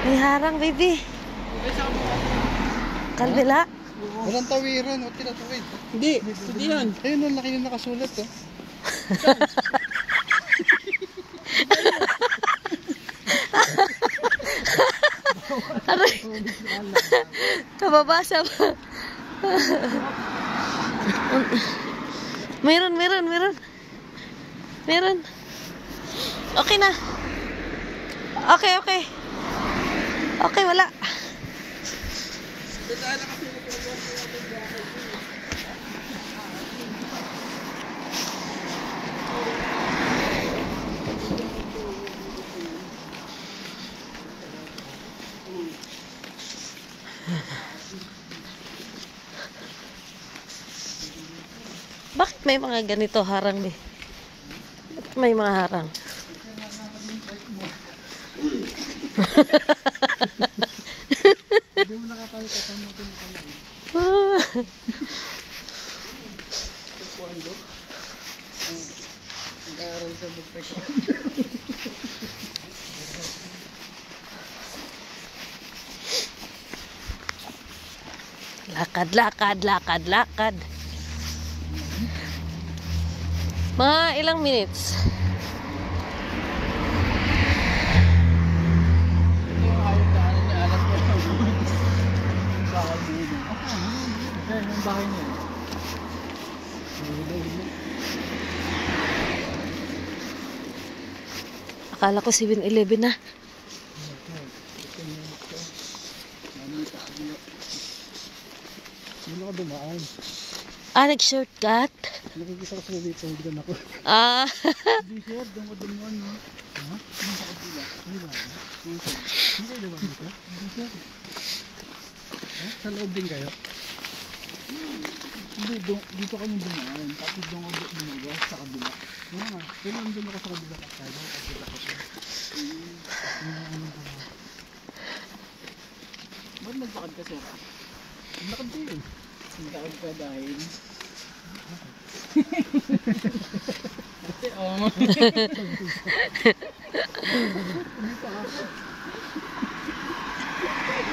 May harang, baby. Kalbila. Walang tawiran o tinatawid. Hindi, hindi yan. Ayun, ang laki na nakasulat oh. Aray. Kababasa ba? Meron. Meron. Okay na. Okay. Okay, wala. Bakit may mga ganito harang eh? Bakit may mga harang? Hindi mo nakakaya kasama ito ng kamay. Nag-aaral sa bukpek. Lakad. Mga ilang minutes? Ito yung ayaw daanan niya. Alam ko yung bakal mo yun. Ayan, yung bahay niya. Akala ko 7-Eleven na. Hindi ako dumaan. Nag-shortcut? Nakikita ko sa dito, hindi ako. Hindi sir, doon ko dumaan. Ha? Hindi sa kabila. Hindi ba? Hindi kayo dumaan dito? Hindi sir. Sa loob din kayo? Hindi, dito kami dumaan. Tapos doon ko dumaan sa kabila. Pero nandun ako sa kabila kasi. Ba't naglakad ka sir? Naglakad din. Naglakad ka dahil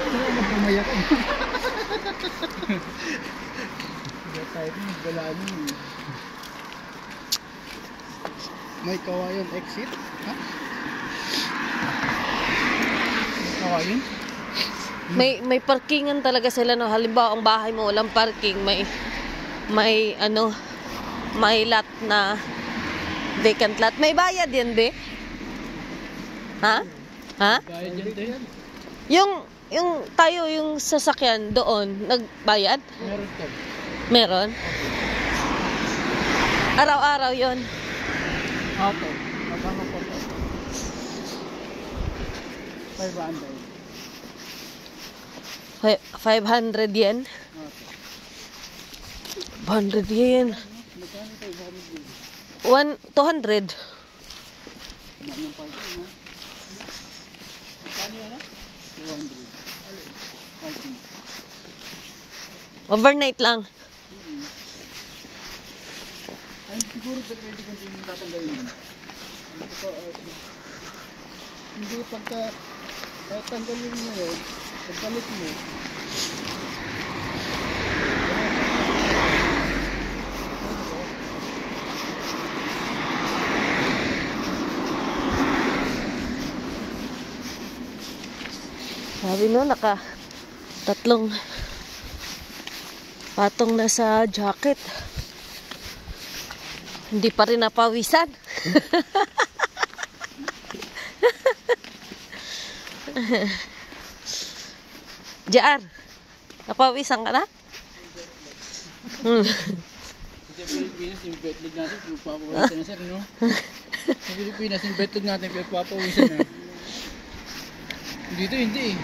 kasi nagpamayak ka. Kaya tayo nagbalaan yun. May kawayan exit? Ha? May kawayan? May parkingan talaga sila, no. Halimbawa, ang bahay mo walang parking, may lot na vacant lot. May bayad yan, be? Ha? Bayad yan din? Yung tayo, yung sasakyan doon, nagbayad? Meron to. Meron? Araw-araw yon. Opo. Magkano po to? 500. 500 yen? Opo. 100 yen. Magkano 500 yen? 200. Manong parking ha? Magkano yan ha? 200. Parking. Overnight lang. Ay, siguro sa pwede kung hindi tatanggalin yun. Hindi pagka tanggalin mo yun, pagpalit mo, Sabi no, tatlong patong na sa jacket. Hindi pa rin napawisan. JR, napawisan ka na? sa Pilipinas, yung betlig natin, pagpapawisan na sir, no? Sa Pilipinas, yung betlig natin, pagpapawisan na. Dito, hindi eh.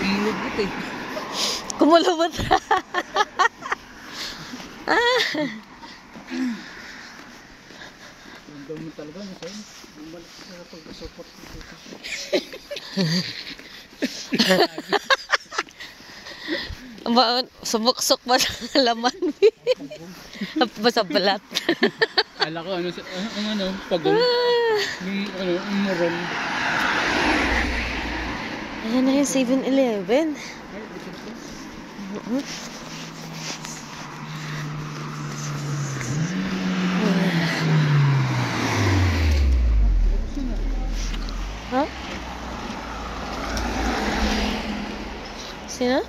Kumulubot eh. Kumulubot. Yung dami talaga, no sir? Bumalik sa pag-support dito. Sumuksok ba ng laman? Basta balat. Kala ko pagong, yung moron. Ayan na yung 7-Eleven. Ay, ito po. Gusto na. Ha? Sino?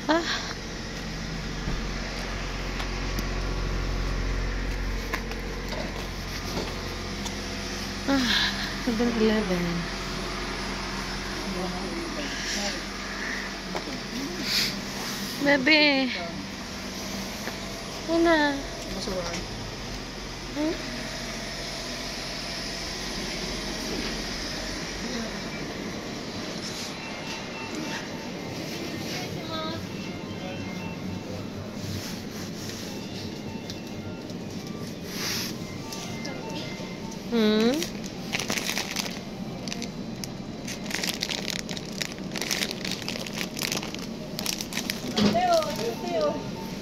Ah. Ah, 7-Eleven. Bebe. Ano na? Masuwahan. Hmm? Hmm?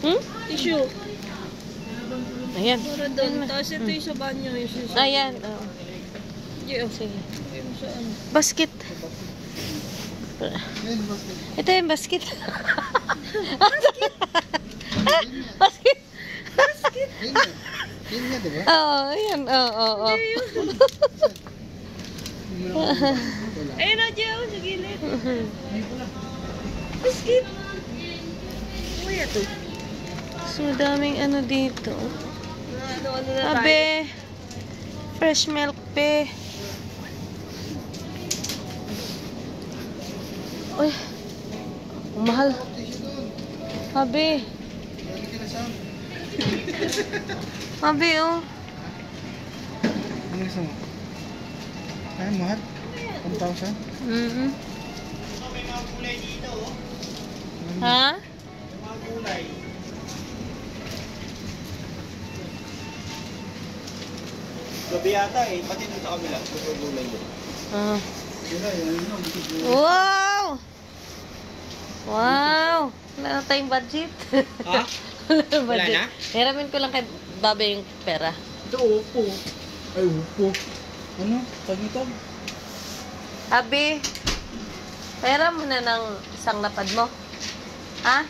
Hmm? Tissue. Ayan. Para doon. Tapos ito yung sa banyo. Yung sa Ayan. Oh. Sige. Sige. Yung sa ano. Basket. Ayun, basket. Ito yung basket. Basket. Ayun nga. Ayun nga, diba? Oo, ayan. Oo, oo. Wala. Ayun na, Joe. Sa gilid. Biscuit. Uy, ito. So, daming ano dito. Ano na tayo? Abe. Fresh milk, pe. Uy. Ang mahal. Tissue doon. Abe. Balik ka na siya. Abe, oh. Ano gusto mo? Ay, mahal. 1,000? Mm-mm. Ha? Gabi yata eh, pati dun sa kabila, sa gulay doon. Ah. Wala, yun. Wow! Wow! Wala na tayong budget. Ha? Wala Wala na? Hiramin ko lang kay Baba yung pera. Ito, upo. Ay, upo. Ano? Tag-itag? Abi, pera mo na ng isang lapad mo. Ha?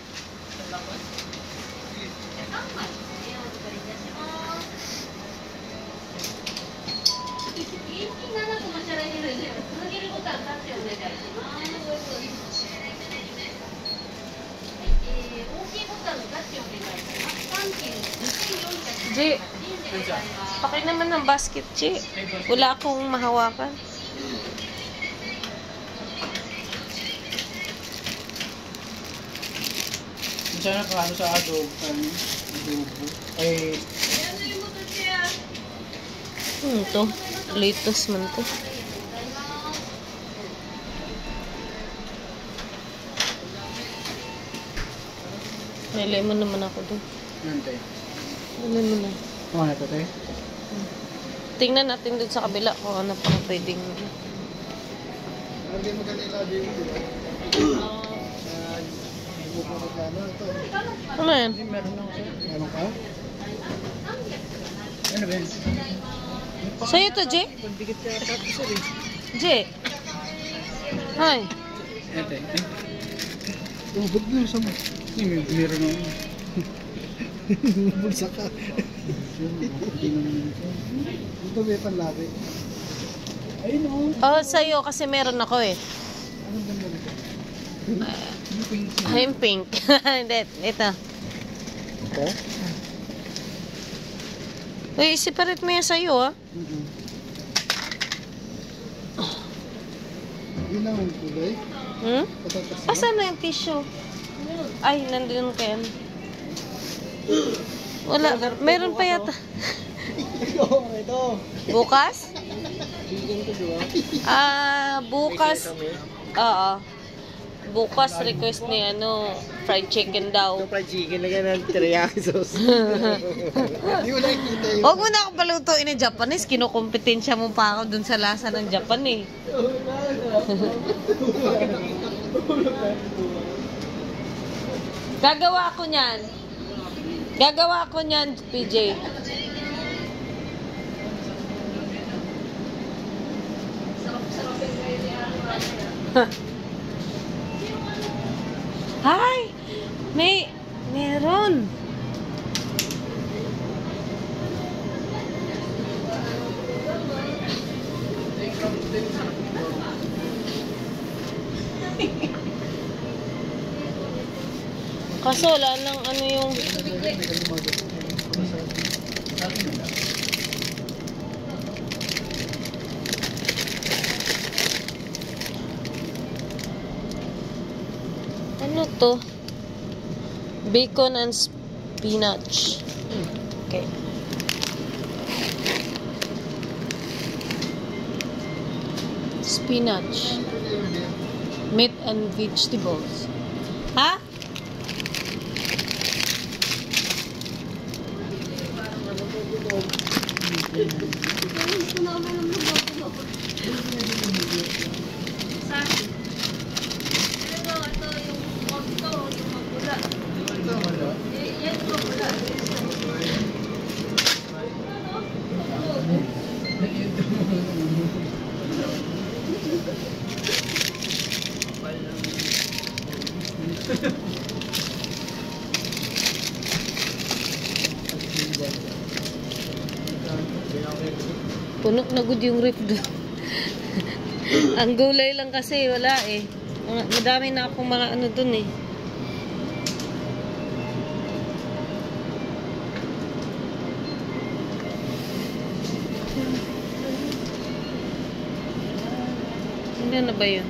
G, paki naman ng basket, G. Wala akong mahawakan. Sana ka ano sa adobo. Adobo. Ay, To. Latest man to. May lemon naman ako doon. nante. Lemon na. Ano na ito, te? Tingnan natin doon sa kabila kung ano pang pwedeng... Hindi mo ganito din, di ba? Hindi mo magkano ito. Ano yan? Meron ako sir. Meron ka? Ano ba yan? Sa'yo to, J? Pagdikit ka tapos sir eh. J? Hi. Ete. Oh, ba't mo sa mo? Meron ako. Bulsa ka. Ito may panlaki. Ayun o. Oh, sa'yo kasi meron ako eh. Anong ganda nito? I'm pink. Hindi, ito. ito? Uy, separate mo yan sa'yo, ah. Yun lang ang kulay. Hmm? Patatas na. Asan na yung tissue? Ay, nandun kayo. Wala. Meron pa yata. Ito. Bukas? Chicken to, diba? Bukas. Oo. Bukas request ni fried chicken daw. Fried chicken na ganun, teriyaki sauce. Hindi ko nakikita yun. Huwag mo na ako palutuin ng Japanese. Kinukompetensya mo pa ako dun sa lasa ng Japan eh. Gagawa ako niyan. Gagawa ako niyan, PJ. Hi! Meron. Kaso wala nang yung... Ano to? Bacon and spinach. Okay. Spinach. Meat and vegetables. Ha? Puno na good yung rip doon. Ang gulay lang kasi wala eh. Madami na akong mga doon eh. Hindi na ba yun?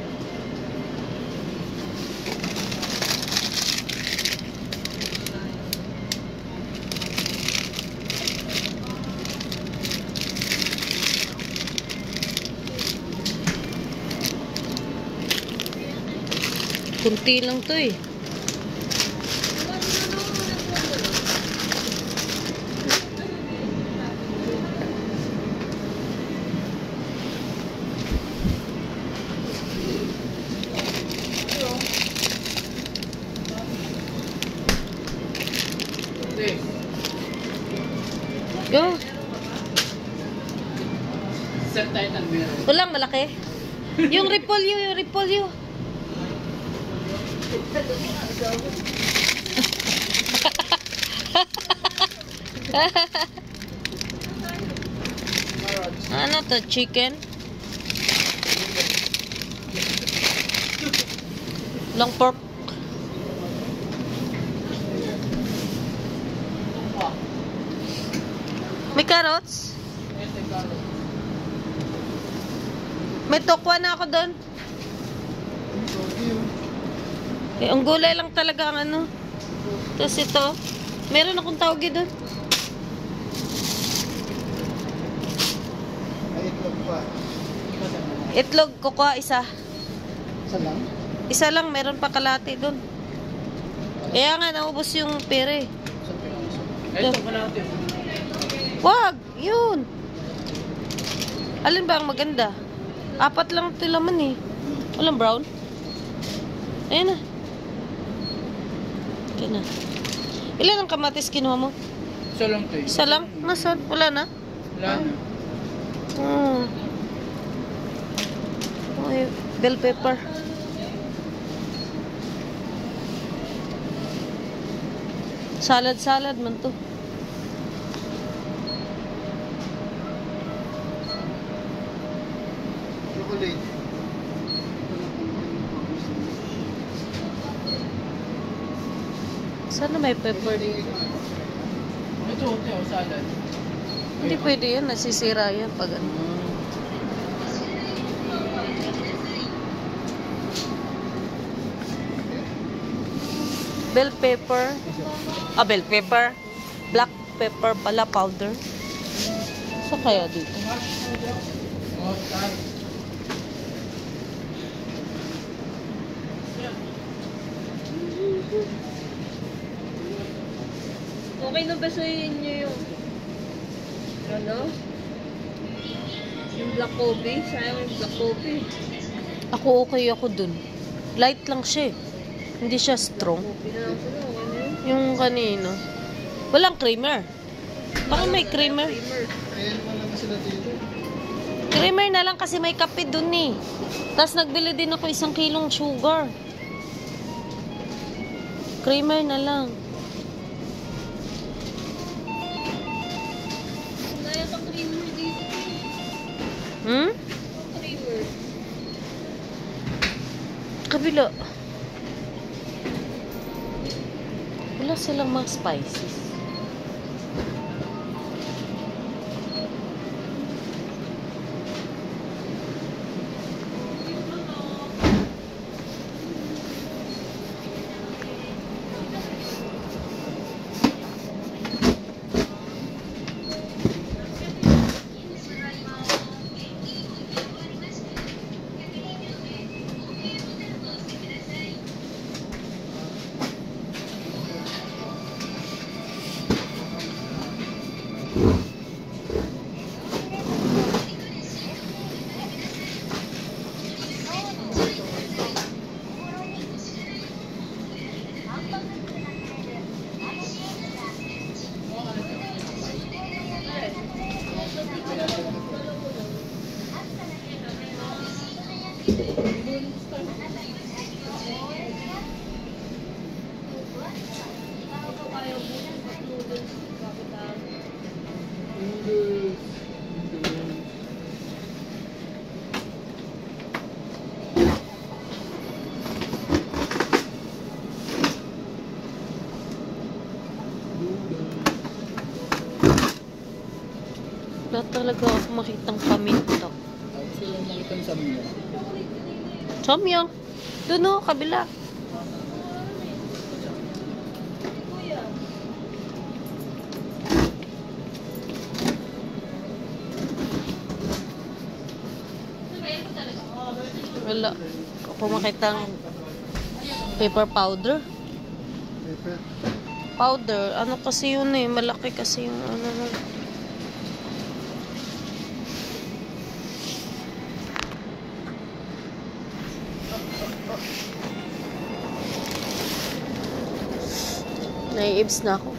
Kunti lang to eh. Go. Walang malaki. Yung repolyo. Ano to? Chicken? Long pork? May carrots? May tokwa na ako doon. Eh, ang gulay lang talaga ang Tapos ito, meron akong tawagi doon. Ay, itlog pa. Itlog, kukuha isa. Isa lang? Isa lang, meron pa kalahati doon. Kaya nga, naubos yung pere. Ito. Wag, yun. Alin ba ang maganda? 4 lang ito laman eh. Walang brown. Ayan na. Okay na. Ilan ang kamatis kinuha mo? Isa lang to eh. Isa lang? Nasaan? Wala na? Wala na. Okay, bell pepper. Salad man to. Chocolate. Sana may pepper dito. Chote o salad. Hindi pwede yan. Nasisira yan pag ano. Bell pepper. Bell pepper. Black pepper pala, powder. So kaya dito? Oh, sal. Okay na ba sa inyo yung ano? Yung black coffee? Sayang yung black coffee. Ako okay ako dun. Light lang siya eh. Hindi siya strong. Coffee na lang sila. Okay na yun. Yung kanino. Walang creamer. Baka may creamer. Creamer. Ayan mo lang sila dito. Creamer na lang kasi may kape dun eh. Tapos nagbili din ako 1 kilong sugar. Creamer na lang. Wala yata creamer dito. Hmm? Creamer. Kabila. Wala silang mga spices. Wala talaga ako makitang paminta. Sila nakita sa mga. Samyang. Doon o, kabila. Wala. Ako makitang paper powder. Paper. Powder. Ano kasi yun eh. Malaki kasi yung ano na. Naiibs na ako.